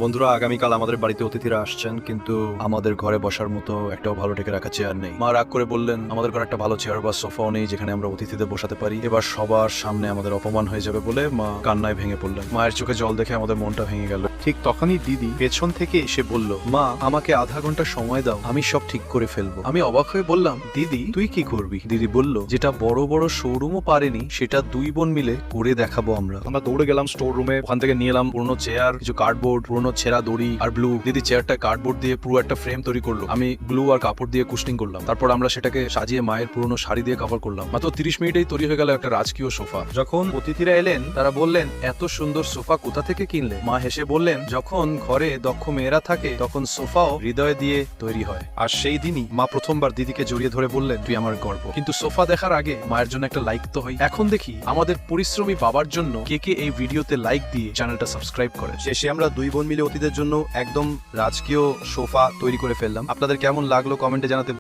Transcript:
বন্ধুরা, আগামীকাল আমাদের বাড়িতে অতিথিরা আসছেন, কিন্তু আমাদের ঘরে বসার মতো একটাও ভালো ঢেকে রাখা চেয়ার নেই। মা রাগ করে বললেন আমাদের ঘরে একটা ভালো চেয়ার বা সোফাও নেই যেখানে আমরা অতিথিদের বসাতে পারি। এবার সবার সামনে আমাদের অপমান হয়ে যাবে বলে মা কান্নায় ভেঙে পড়লেন। মায়ের চোখে জল দেখে আমাদের মনটা ভেঙে গেল। ঠিক তখনই দিদি পেছন থেকে এসে বলল, মা আমাকে আধা ঘন্টা সময় দাও, আমি সব ঠিক করে ফেলবো। আমি অবাক হয়ে বললাম, দিদি তুই কি করবি? দিদি বলল, যেটা বড় বড় শোরুমও পারেনি সেটা দুই বোন মিলে করে দেখাবো আমরা। আমরা দৌড়ে গেলাম স্টোর রুমে, ওখান থেকে নিয়ে এলাম পুরোনো চেয়ার, কিছু কার্ডবোর্ড, পুরোনো ছেঁড়া দড়ি আর ব্লু। দিদি চেয়ারটা কার্ডবোর্ড দিয়ে পুরো একটা ফ্রেম তৈরি করলো, আমি গ্লু আর কাপড় দিয়ে কুশনিং করলাম। তারপর আমরা সেটাকে সাজিয়ে মায়ের পুরোনো শাড়ি দিয়ে কভার করলাম। মাত্র 30 মিনিটেই তৈরি হয়ে গেল একটা রাজকীয় সোফা। যখন অতিথিরা এলেন তারা বললেন, এত সুন্দর সোফা কোথা থেকে কিনলে? মা হেসে বললেন, যখন ঘরে দক্ষ মেয়েরা থাকে তখন সোফাও হৃদয় দিয়ে তৈরি হয়। আর সেই দিনই মা প্রথমবার দিদিকে জড়িয়ে ধরে বললেন, তুই আমার গর্ব। কিন্তু সোফা দেখার আগে মায়ের জন্য একটা লাইক তো হয়। এখন দেখি আমাদের পরিশ্রমী বাবার জন্য কে কে এই ভিডিওতে লাইক দিয়ে চ্যানেলটা সাবস্ক্রাইব করে। শেষে আমরা দুই বোন মিলে অতিথিদের জন্য একদম রাজকীয় সোফা তৈরি করে ফেললাম। আপনাদের কেমন লাগলো কমেন্টে জানাতে